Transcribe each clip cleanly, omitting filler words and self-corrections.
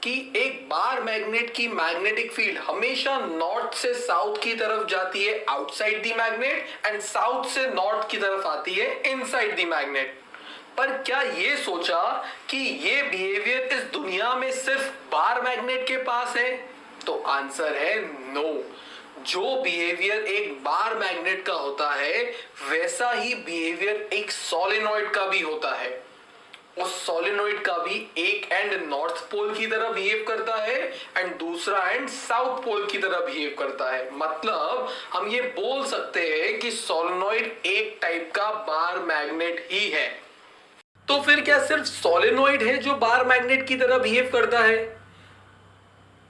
कि एक bar magnet की मैग्नेटिक फील्ड हमेशा नॉर्थ से साउथ की तरफ जाती है outside the magnet and south से नॉर्थ की तरफ आती है इनसाइड द मैग्नेट। पर क्या ये सोचा कि ये बिहेवियर इस दुनिया में सिर्फ बार मैग्नेट के पास है? तो आंसर है नो। जो बिहेवियर एक बार मैग्नेट का होता है वैसा ही बिहेवियर एक सोलेनॉइड का भी होता है। उस सोलेनॉइड का भी एक एंड नॉर्थ पोल की तरह बिहेव करता है एंड दूसरा एंड साउथ पोल की तरह बिहेव करता है। मतलब हम ये बोल सकते हैं कि सोलेनॉइड एक टाइप का बार मैग्नेट ही है। तो फिर क्या सिर्फ सोलेनॉइड है जो बार मैग्नेट की तरह बिहेव करता है?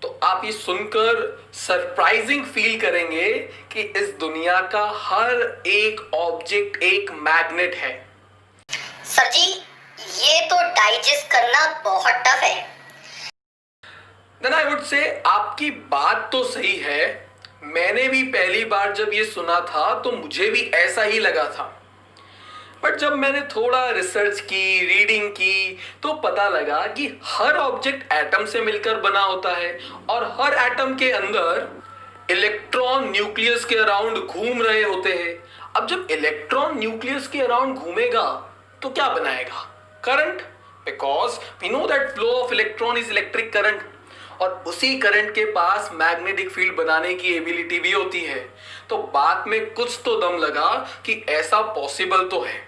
तो आप ये सुनकर सरप्राइजिंग फील करेंगे कि इस दुनिया का हर एक ऑब्जेक्ट एक मैग्नेट है। सर जी, ये तो डाइजेस्ट करना बहुत टफ है। देन आई वुड से आपकी बात तो सही है। मैंने भी पहली बार जब ये सुना था तो मुझे भी ऐसा ही लगा था। बट जब मैंने थोड़ा रिसर्च की, रीडिंग की, तो पता लगा कि हर ऑब्जेक्ट एटम से मिलकर बना होता है और हर एटम के अंदर इलेक्ट्रॉन न्यूक्लियस के अराउंड घूम रहे होते हैं। अब जब इलेक्ट्रॉन न्यूक्लियस के अराउंड घूमेगा तो क्या बनाएगा? Current, because we know that flow of electron is electric current. और उसी करंट के पास मैग्नेटिक फील्ड बनाने की एबिलिटी भी होती है। तो बात में कुछ तो दम लगा कि ऐसा पॉसिबल तो है।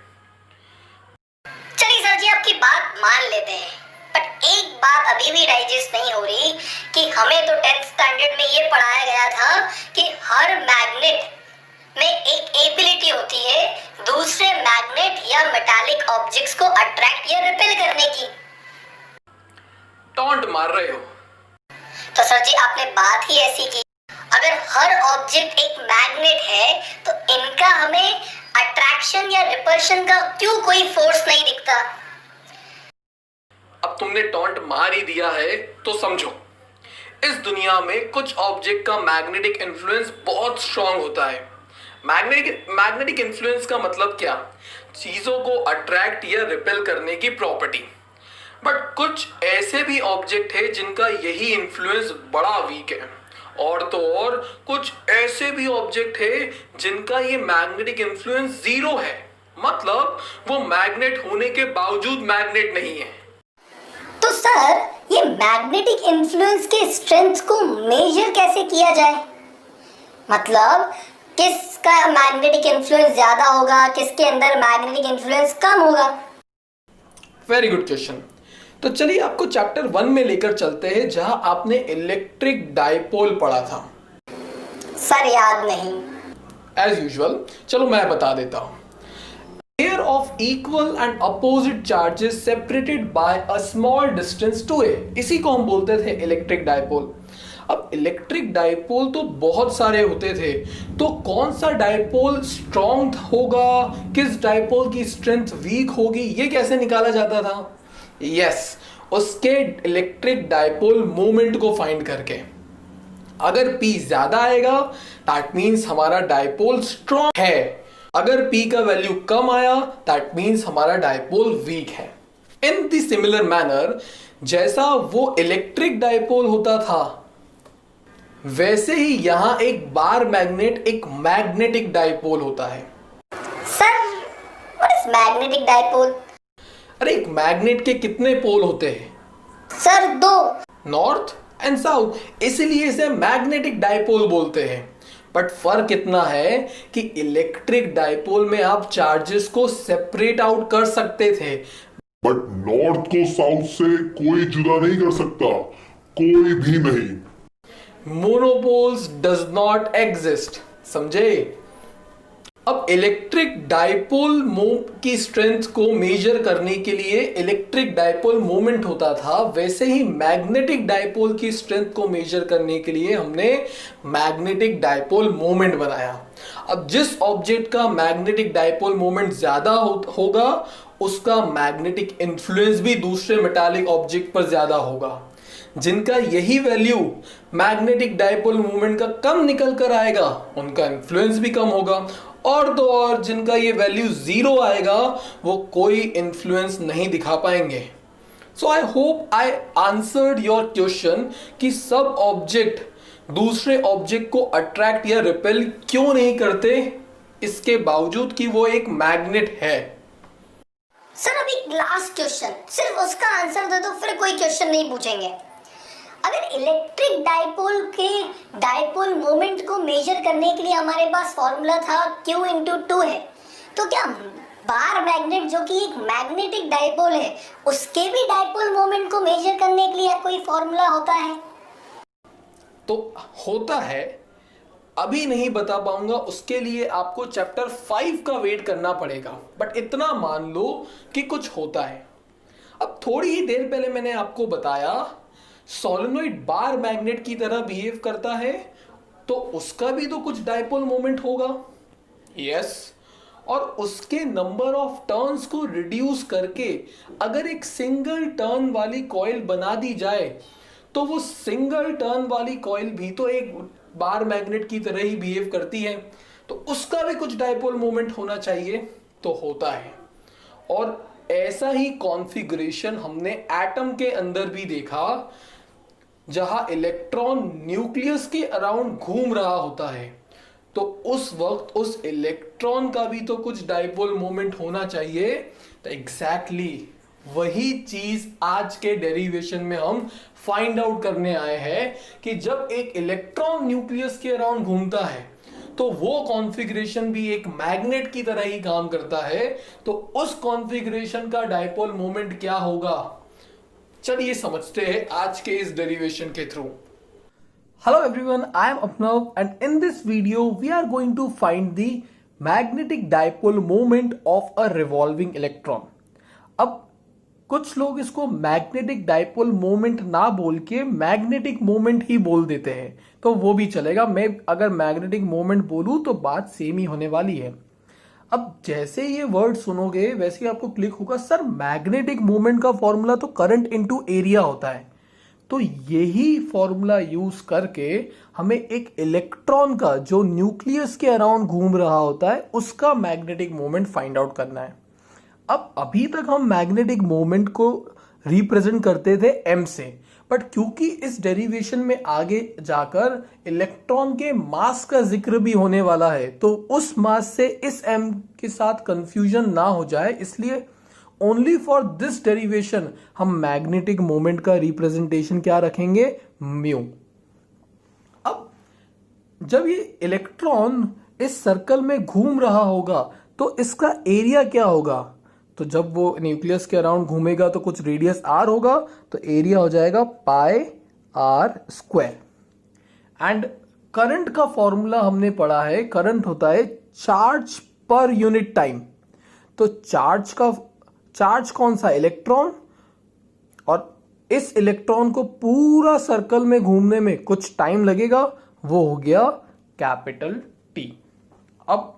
चलिए सर जी, आपकी बात मान लेते हैं, बट एक बात अभी भी डाइजेस्ट नहीं हो रही कि हमें तो 10th स्टैंडर्ड में ये पढ़ाया गया था कि हर मैग्नेट में एक एबिलिटी होती है दूसरे मैग्नेट या मेटालिक ऑब्जेक्ट्स को अट्रैक्ट या रिपेल करने की। टॉन्ट मार रहे हो? तो सर जी, आपने बात ही ऐसी की। अगर हर ऑब्जेक्ट एक मैग्नेट है तो इनका हमें अट्रैक्शन या रिपल्शन का क्यों कोई फोर्स नहीं दिखता? अब तुमने टॉन्ट मार ही दिया है तो समझो, इस दुनिया में कुछ ऑब्जेक्ट का मैग्नेटिक इन्फ्लुएंस बहुत स्ट्रांग होता है। मैग्नेटिक इन्फ्लुएंस का मतलब क्या? चीजों को अट्रैक्ट या रिपेल करने की प्रॉपर्टी। बट कुछ ऐसे भी ऑब्जेक्ट है जिनका यही इन्फ्लुएंस बड़ा वीक है। और तो और कुछ ऐसे भी ऑब्जेक्ट है जिनका ये मैग्नेटिक इन्फ्लुएंस जीरो है। मतलब वो मैग्नेट होने के बावजूद मैग्नेट नहीं है। तो सर, ये मैग्नेटिक इन्फ्लुएंस के स्ट्रेंथ को मेजर कैसे किया जाए? मतलब किसका मैग्नेटिक इन्फ्लुएंस ज्यादा होगा, किसके अंदर मैग्नेटिक इन्फ्लुएंस कम होगा? Very good question. तो चलिए आपको चैप्टर 1 में लेकर चलते हैं जहां आपने इलेक्ट्रिक डाइपोल पढ़ा था। सर याद नहीं। एज यूजुअल चलो मैं बता देता हूं। Pair of equal and opposite charges separated by a small distance two a, इसी को हम बोलते थे इलेक्ट्रिक डाइपोल। अब इलेक्ट्रिक डाइपोल तो बहुत सारे होते थे, तो कौन सा डाइपोल स्ट्रॉन्ग होगा, किस डाइपोल की स्ट्रेंथ वीक होगी, ये कैसे निकाला जाता था? यस, उसके इलेक्ट्रिक डाइपोल मोमेंट को फाइंड करके। अगर P ज्यादा आएगा दैट मीन्स हमारा डाइपोल स्ट्रॉन्ग है, अगर P का वैल्यू कम आया दैट मीन्स हमारा डाइपोल वीक है। इन द सिमिलर मैनर, जैसा वो इलेक्ट्रिक डाइपोल होता था वैसे ही यहां एक बार मैग्नेट एक मैग्नेटिक डाइपोल होता है। Sir, what is magnetic dipole? अरे एक मैग्नेट के कितने पोल होते हैं? सर, 2, नॉर्थ एंड साउथ, इसलिए इसे मैग्नेटिक डाइपोल बोलते हैं। बट फर्क इतना है कि इलेक्ट्रिक डाइपोल में आप चार्जेस को सेपरेट आउट कर सकते थे, बट नॉर्थ को साउथ से कोई जुदा नहीं कर सकता, कोई भी नहीं। मोनोपोल्स डज नॉट एग्जिस्ट, समझे? अब इलेक्ट्रिक डाइपोल की स्ट्रेंथ को मेजर करने के लिए इलेक्ट्रिक डाइपोल मोमेंट होता था, वैसे ही मैग्नेटिक डाइपोल की स्ट्रेंथ को मेजर करने के लिए हमने मैग्नेटिक डाइपोल मोमेंट बनाया। अब जिस ऑब्जेक्ट का मैग्नेटिक डाइपोल मोमेंट ज्यादा होगा उसका मैग्नेटिक इन्फ्लुएंस भी दूसरे मेटालिक ऑब्जेक्ट पर ज्यादा होगा। जिनका यही वैल्यू मैग्नेटिक डाइपोल मोमेंट का कम निकल कर आएगा उनका इन्फ्लुएंस भी कम होगा। और तो और जिनका ये वैल्यू जीरो आएगा वो कोई इन्फ्लुएंस नहीं दिखा पाएंगे। So I hope I answered your question कि सब ऑब्जेक्ट दूसरे ऑब्जेक्ट को अट्रैक्ट या रिपेल क्यों नहीं करते, इसके बावजूद कि वो एक मैग्नेट है। सर अभी लास्ट क्वेश्चन, सिर्फ उसका आंसर दे दो, फिर कोई क्वेश्चन नहीं पूछेंगे। अगर इलेक्ट्रिक डाइपोल के डाइपोल मोमेंट को मेजर करने के लिए हमारे पास फॉर्मूला था Q इंटू 2 है, तो क्या बार मैग्नेट जो कि एक मैग्नेटिक डाइपोल है उसके भी डाइपोल मोमेंट को मेजर करने के लिए कोई फॉर्मूला होता है? तो होता है, अभी नहीं बता पाऊंगा, उसके लिए आपको चैप्टर 5 का वेट करना पड़ेगा, बट इतना मान लो कि कुछ होता है। अब थोड़ी ही देर पहले मैंने आपको बताया सोलेनोइड बार मैग्नेट की तरह बिहेव करता है, तो उसका भी तो कुछ डाइपोल मोमेंट होगा। यस, और उसके नंबर ऑफ टर्न्स को रिड्यूस करके अगर एक सिंगल टर्न वाली कॉइल बना दी जाए तो वो सिंगल टर्न वाली कॉइल भी तो एक बार मैग्नेट की तरह ही बिहेव करती है, तो उसका भी कुछ डाइपोल मोमेंट होना चाहिए, तो होता है। और ऐसा ही कॉन्फ़िगरेशन हमने एटम के अंदर भी देखा, जहां इलेक्ट्रॉन न्यूक्लियस के अराउंड घूम रहा होता है, तो उस वक्त उस इलेक्ट्रॉन का भी तो कुछ डाइपोल मोमेंट होना चाहिए। तो एग्जैक्टली वही चीज आज के डेरिवेशन में हम फाइंड आउट करने आए हैं कि जब एक इलेक्ट्रॉन न्यूक्लियस के अराउंड घूमता है तो वो कॉन्फ़िगरेशन भी एक मैग्नेट की तरह ही काम करता है, तो उस कॉन्फ़िगरेशन का डाइपोल मोमेंट क्या होगा, चलिए समझते हैं आज के इस डेरिवेशन के through. Hello everyone, I am Apnav and in this video we are going to find the magnetic dipole moment of a revolving electron. अब कुछ लोग इसको मैग्नेटिक डाइपोल मोमेंट ना बोल के मैग्नेटिक मोमेंट ही बोल देते हैं, तो वो भी चलेगा। मैं अगर मैग्नेटिक मोमेंट बोलूं तो बात सेम ही होने वाली है। अब जैसे ये वर्ड सुनोगे वैसे ही आपको क्लिक होगा, सर मैग्नेटिक मोमेंट का फॉर्मूला तो करंट इनटू एरिया होता है, तो यही फॉर्मूला यूज करके हमें एक इलेक्ट्रॉन का जो न्यूक्लियस के अराउंड घूम रहा होता है उसका मैग्नेटिक मोमेंट फाइंड आउट करना है। अब अभी तक हम मैग्नेटिक मोमेंट को रिप्रेजेंट करते थे m से, बट क्योंकि इस डेरिवेशन में आगे जाकर इलेक्ट्रॉन के मास का जिक्र भी होने वाला है, तो उस मास से इस m के साथ कंफ्यूजन ना हो जाए, इसलिए ओनली फॉर दिस डेरिवेशन हम मैग्नेटिक मोमेंट का रिप्रेजेंटेशन क्या रखेंगे, म्यू। अब जब ये इलेक्ट्रॉन इस सर्कल में घूम रहा होगा तो इसका एरिया क्या होगा, तो जब वो न्यूक्लियस के अराउंड घूमेगा तो कुछ रेडियस r होगा, तो एरिया हो जाएगा पाई आर स्क्वायर। एंड करंट का फॉर्मूला हमने पढ़ा है, करंट होता है चार्ज पर यूनिट टाइम, तो चार्ज कौन सा, इलेक्ट्रॉन, और इस इलेक्ट्रॉन को पूरा सर्कल में घूमने में कुछ टाइम लगेगा, वो हो गया कैपिटल T। अब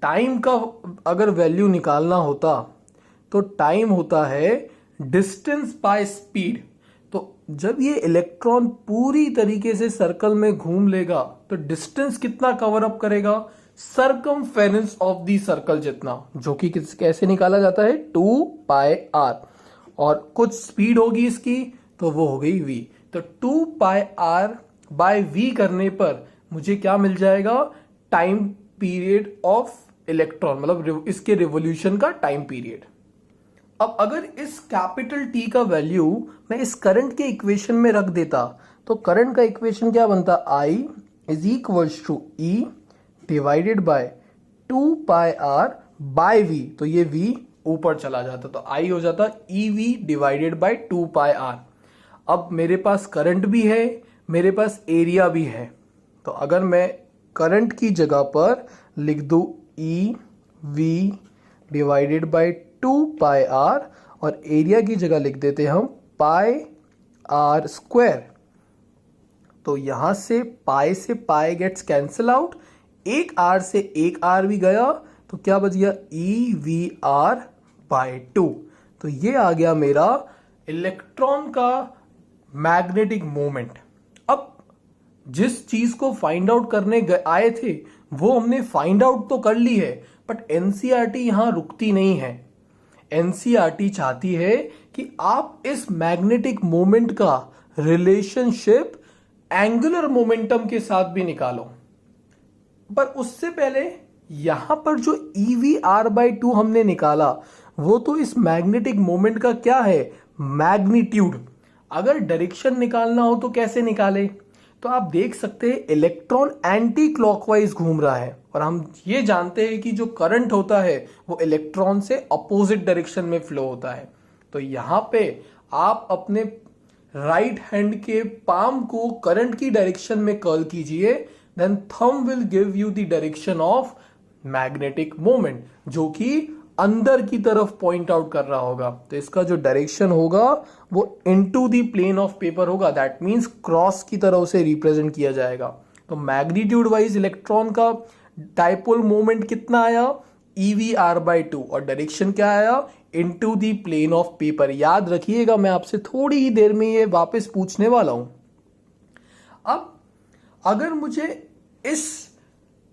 टाइम का अगर वैल्यू निकालना होता तो टाइम होता है डिस्टेंस बाय स्पीड, तो जब ये इलेक्ट्रॉन पूरी तरीके से सर्कल में घूम लेगा तो डिस्टेंस कितना कवर अप करेगा, सरकमफेरेंस ऑफ दी सर्कल जितना, जो कि कैसे निकाला जाता है 2 पाई आर, और कुछ स्पीड होगी इसकी तो वो हो गई v, तो 2 पाई आर बाय v करने पर मुझे क्या मिल जाएगा, टाइम पीरियड ऑफ इलेक्ट्रॉन, मतलब इसके रिवॉल्यूशन का टाइम पीरियड। अब अगर इस कैपिटल T का वैल्यू मैं इस करंट के इक्वेशन में रख देता तो करंट का इक्वेशन क्या बनता, I is equals to E divided by 2 pi r by V, तो ये V ऊपर चला जाता तो I हो जाता EV divided by 2 pi r. अब मेरे पास करंट भी है, मेरे पास एरिया भी है, तो अगर मैं करंट की जगह पर लिख दूं EV divided by 2 pi r और एरिया की जगह लिख देते हम पाई आर स्क्वायर, तो यहां से पाई गेट्स कैंसिल आउट, एक आर से एक आर भी गया तो क्या बच गया EVR बाय 2, तो ये आ गया मेरा इलेक्ट्रॉन का मैग्नेटिक मोमेंट। अब जिस चीज को फाइंड आउट करने आए थे वो हमने फाइंड आउट तो कर ली है, बट एनसीईआरटी यहां रुकती नहीं है। एनसीईआरटी चाहती है कि आप इस मैग्नेटिक मोमेंट का रिलेशनशिप एंगुलर मोमेंटम के साथ भी निकालो। पर उससे पहले यहां पर जो EV/2 हमने निकाला वो तो इस मैग्नेटिक मोमेंट का क्या है, मैग्नीट्यूड। अगर डायरेक्शन निकालना हो तो कैसे निकाले, तो आप देख सकते हैं इलेक्ट्रॉन एंटी क्लॉकवाइज घूम रहा है और हम ये जानते हैं कि जो करंट होता है वो इलेक्ट्रॉन से अपोजिट डायरेक्शन में फ्लो होता है। तो यहां पे आप अपने राइट हैंड के पाम को करंट की डायरेक्शन में कर्ल कीजिए, then thumb will give you the direction of magnetic moment, जो कि अंदर की तरफ पॉइंट आउट कर रहा होगा। तो इसका जो डायरेक्शन होगा वो into the plane of paper होगा, दैट मींस क्रॉस की तरह उसे रिप्रेजेंट किया जाएगा। तो मैग्नीट्यूड वाइज इलेक्ट्रॉन का डाइपोल मोमेंट कितना आया, EV/2, और डायरेक्शन क्या आया, into the plane of paper. याद रखिएगा, मैं आपसे थोड़ी ही देर में ये वापस पूछने वाला हूं। अब अगर मुझे इस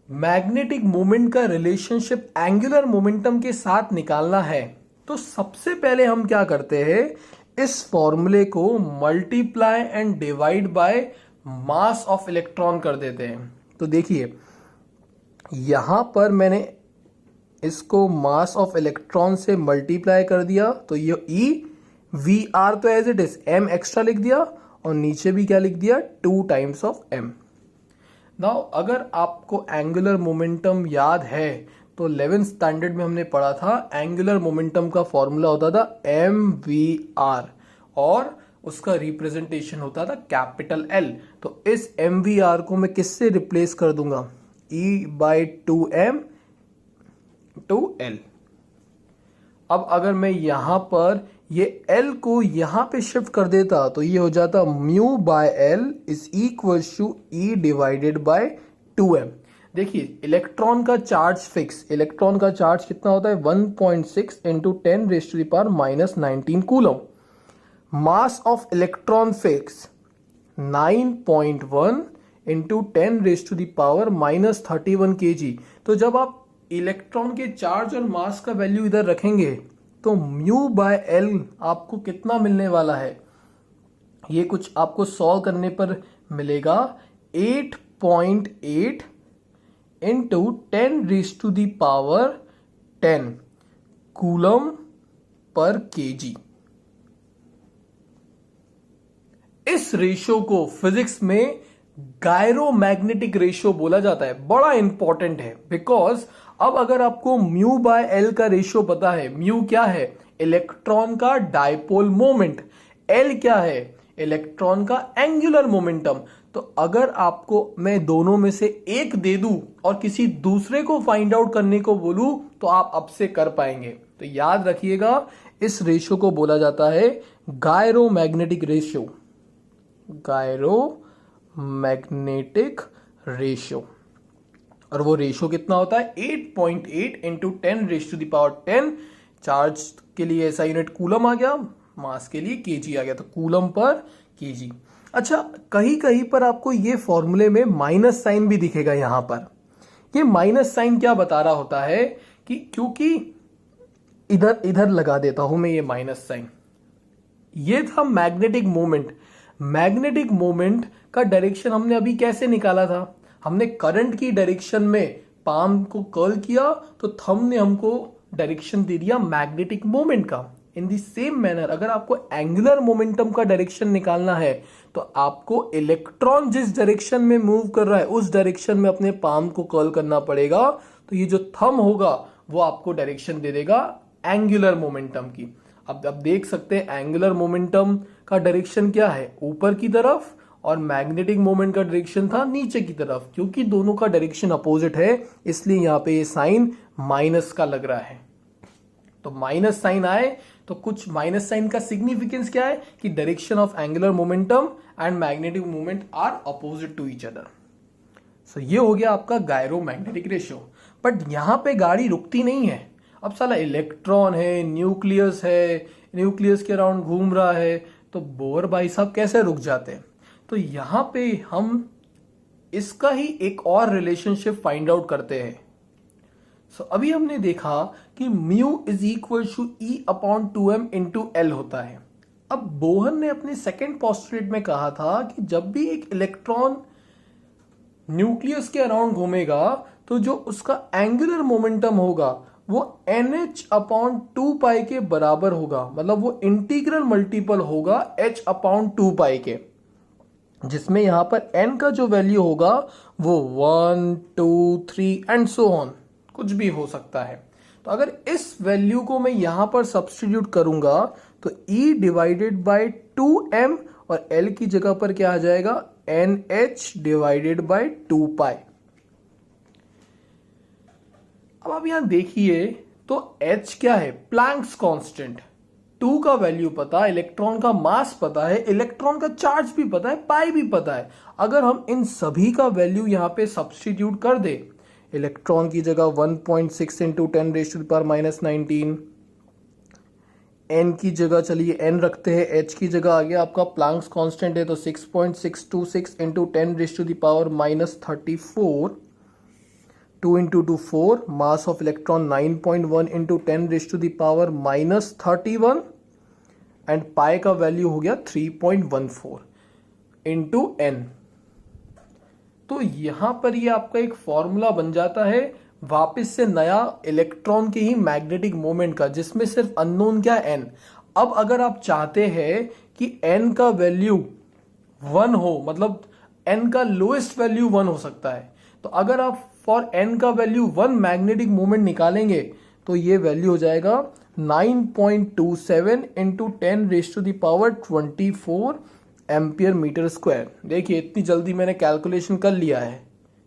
मैग्नेटिक मोमेंट का रिलेशनशिप एंगुलर मोमेंटम के साथ निकालना है तो सबसे पहले हम क्या करते हैं, इस फॉर्मूले को multiply and divide by mass of electron कर देते हैं। तो देखिए यहां पर मैंने इसको मास ऑफ इलेक्ट्रॉन से मल्टीप्लाई कर दिया, तो ये EV/r तो as it is m extra लिख दिया और नीचे भी क्या लिख दिया, 2 टाइम्स ऑफ m। नाउ अगर आपको एंगुलर मोमेंटम याद है तो 11th स्टैंडर्ड में हमने पढ़ा था, एंगुलर मोमेंटम का फॉर्मूला होता था mvr और उसका रिप्रेजेंटेशन होता था कैपिटल L। तो इस mvr को मैं किससे रिप्लेस कर दूंगा, E/2m टू L। अब अगर मैं यहां पर ये L को यहां पे शिफ्ट कर देता तो ये हो जाता μ/L is equal to E divided by 2m। देखिए इलेक्ट्रॉन का चार्ज फिक्स, इलेक्ट्रॉन का चार्ज कितना होता है, 1.6 into 10⁻⁻19 coulomb. Mass of electron fix 9.1 into 10⁻31 kg। तो जब आप इलेक्ट्रॉन के चार्ज और मास का वैल्यू इधर रखेंगे तो μ/L आपको कितना मिलने वाला है, ये कुछ आपको सॉल्व करने पर मिलेगा 8.8 इंटू 10⁻10 कूलम पर kg। इस रेशियो को फिजिक्स में गायरोमैग्नेटिक रेशियो बोला जाता है। बड़ा इंपॉर्टेंट है बिकॉज अब अगर आपको μ/L का रेशियो पता है, म्यू क्या है, इलेक्ट्रॉन का डाइपोल मोमेंट, L क्या है, इलेक्ट्रॉन का एंगुलर मोमेंटम। तो अगर आपको मैं दोनों में से एक दे दूं और किसी दूसरे को फाइंड आउट करने को बोलूं तो आप अब से कर पाएंगे। तो याद रखिएगा इस रेशियो को बोला जाता है गायरोमैग्नेटिक रेशियो, गायरोमैग्नेटिक रेशियो। और वो रेशियो कितना होता है, 8.8 इंटू 10⁻10। चार्ज के लिए ऐसा यूनिट कूलम आ गया, मास के लिए केजी आ गया, तो कूलम पर केजी। अच्छा, कहीं कहीं पर आपको ये फॉर्मूले में माइनस साइन भी दिखेगा। यहां पर ये माइनस साइन क्या बता रहा होता है कि क्योंकि इधर इधर लगा देता हूं मैं ये माइनस साइन, ये था मैग्नेटिक मोमेंट। मैग्नेटिक मोमेंट का डायरेक्शन हमने अभी कैसे निकाला था, हमने करंट की डायरेक्शन में पाम को कर्ल किया तो थंब ने हमको डायरेक्शन दे दिया मैग्नेटिक मोमेंट का। इन द सेम मैनर अगर आपको एंगुलर मोमेंटम का डायरेक्शन निकालना है तो आपको इलेक्ट्रॉन जिस डायरेक्शन में मूव कर रहा है उस डायरेक्शन में अपने पाम को कर्ल करना पड़ेगा। तो ये जो थंब होगा वो आपको डायरेक्शन दे देगा एंगुलर मोमेंटम की। अब देख सकते हैं एंगुलर मोमेंटम का डायरेक्शन क्या है, ऊपर की तरफ, और मैग्नेटिक मोमेंट का डायरेक्शन था नीचे की तरफ। क्योंकि दोनों का डायरेक्शन अपोजिट है इसलिए यहां पे ये साइन माइनस का लग रहा है। तो माइनस साइन आए तो कुछ माइनस साइन का सिग्निफिकेंस क्या है कि direction of angular momentum and magnetic moment are opposite to each other. So ये हो गया आपका गायरोमैग्नेटिक रेशियो। बट यहां पे गाड़ी रुकती नहीं है। अब साला इलेक्ट्रॉन है, न्यूक्लियस है, न्यूक्लियस के अराउंड घूम रहा है, तो बोर भाई साहब कैसे रुक जाते हैं। तो यहां पे हम इसका ही एक और रिलेशनशिप फाइंड आउट करते हैं। अभी हमने देखा कि mu is equal to E upon 2m into L होता है। अब बोहर ने अपने सेकेंड पोस्टुलेट में कहा था कि जब भी एक इलेक्ट्रॉन न्यूक्लियस के अराउंड घूमेगा तो जो उसका एंगुलर मोमेंटम होगा वो NH अपॉन 2 पाई के बराबर होगा, मतलब वो इंटीग्रल मल्टीपल होगा H अपॉन 2 पाई के, जिसमें यहां पर n का जो वैल्यू होगा वो 1, 2, 3 एंड सो ऑन कुछ भी हो सकता है। तो अगर इस वैल्यू को मैं यहां पर सब्स्टिट्यूट करूंगा तो E डिवाइडेड बाय 2m और L की जगह पर क्या आ जाएगा NH डिवाइडेड बाय 2 पाई। अब आप यहां देखिए तो H क्या है, प्लैंक्स कांस्टेंट। 2 का वैल्यू पता है, इलेक्ट्रॉन का मास पता है, इलेक्ट्रॉन का चार्ज भी पता है, पाई भी पता है। अगर हम इन सभी का वैल्यू यहां पे सब्स्टिट्यूट कर दे, इलेक्ट्रॉन की जगह 1.6 into 10 raise to the power -19, n की जगह चलिए n रखते हैं, h की जगह आ गया आपका प्लैंक्स कांस्टेंट है तो 6.626 into 10 raise to the power -34, 2 into 2 4, mass of electron 9.1 into 10 raise to the power -31 and pi का वैल्यू हो गया 3.14 इंटू n। तो यहां पर ये आपका एक फॉर्मूला बन जाता है वापस से नया इलेक्ट्रॉन के ही मैग्नेटिक मोमेंट का, जिसमें सिर्फ अननोन क्या है n। अब अगर आप चाहते हैं कि n का वैल्यू 1 हो, मतलब n का लोएस्ट वैल्यू 1 हो सकता है, तो अगर आप फॉर n का वैल्यू 1 मैग्नेटिक मोमेंट निकालेंगे तो ये वैल्यू हो जाएगा 9.27 into 10 raise to the power 24 ampere metre square. देखिए इतनी जल्दी मैंने कैलकुलेशन कर लिया है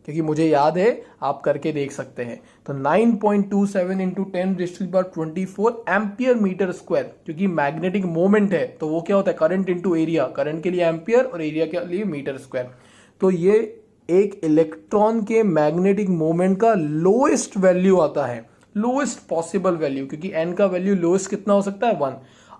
क्योंकि मुझे याद है, आप करके देख सकते हैं। तो 9.27 into 10 raise to the power 24 ampere metre square, क्योंकि मैग्नेटिक मोमेंट है तो वो क्या होता है, करंट इंटू एरिया, करंट के लिए एम्पियर और एरिया के लिए मीटर स्क्वायर। तो ये एक इलेक्ट्रॉन के मैग्नेटिक मोमेंट का लोएस्ट वैल्यू आता है, लोएस्ट पॉसिबल वैल्यू, क्योंकि n का वैल्यू लोएस्ट कितना हो सकता है 1।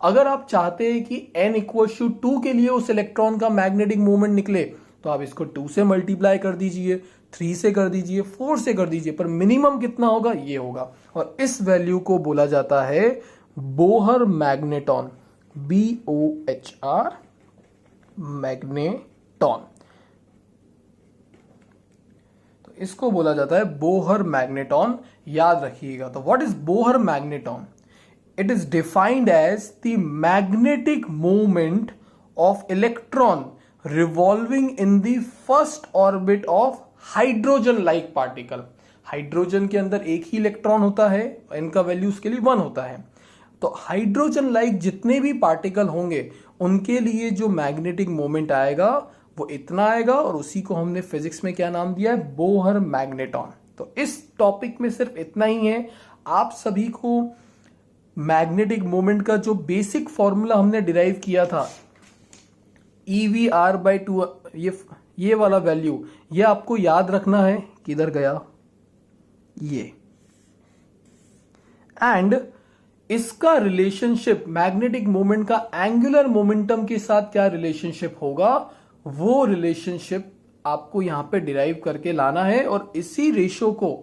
अगर आप चाहते हैं कि n इक्वल टू 2 के लिए उस इलेक्ट्रॉन का मैग्नेटिक मोमेंट निकले तो आप इसको 2 से मल्टीप्लाई कर दीजिए, 3 से कर दीजिए, 4 से कर दीजिए, पर मिनिमम कितना होगा, ये होगा। और इस वैल्यू को बोला जाता है बोहर मैग्नेटॉन, BOHR मैग्नेटॉन। तो इसको बोला जाता है बोहर मैग्नेटॉन, याद रखिएगा। तो what is Bohr magneton? It is defined as the magnetic moment of electron revolving in the first orbit of hydrogen-like particle. Hydrogen के अंदर एक ही इलेक्ट्रॉन होता है, इनका वैल्यू उसके लिए 1 होता है। तो हाइड्रोजन लाइक जितने भी पार्टिकल होंगे उनके लिए जो मैग्नेटिक मोमेंट आएगा वो इतना आएगा, और उसी को हमने फिजिक्स में क्या नाम दिया है, बोहर मैग्नेटॉन। तो इस टॉपिक में सिर्फ इतना ही है। आप सभी को मैग्नेटिक मोमेंट का जो बेसिक फॉर्मूला हमने डिराइव किया था EV/2, ये वाला वैल्यू, ये आपको याद रखना है। किधर गया ये? एंड इसका रिलेशनशिप मैग्नेटिक मोमेंट का एंगुलर मोमेंटम के साथ क्या रिलेशनशिप होगा, वो रिलेशनशिप आपको यहां पे डिराइव करके लाना है। और इसी रेशो को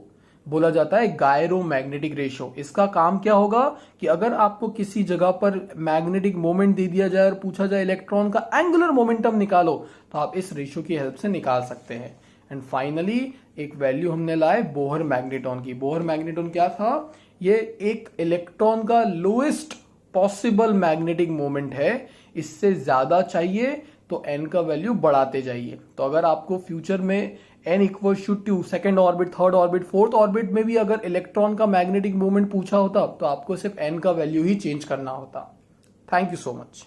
बोला जाता है गायरोमैग्नेटिक रेशो। इसका काम क्या होगा कि अगर आपको किसी जगह पर मैग्नेटिक मोमेंट दे दिया जाए और पूछा जाए इलेक्ट्रॉन का एंगुलर मोमेंटम निकालो, तो आप इस रेशो की हेल्प से निकाल सकते हैं। एंड फाइनली एक वैल्यू हमने लाए बोहर मैग्नेटॉन की। बोहर मैग्नेटॉन क्या था? ये एक इलेक्ट्रॉन का लोएस्ट पॉसिबल मैग्नेटिक मोमेंट है। इससे ज्यादा चाहिए तो n का वैल्यू बढ़ाते जाइए। तो अगर आपको फ्यूचर में n equal to second orbit, third orbit, fourth orbit में भी अगर इलेक्ट्रॉन का मैग्नेटिक मोमेंट पूछा होता तो आपको सिर्फ n का वैल्यू ही चेंज करना होता। Thank you so much.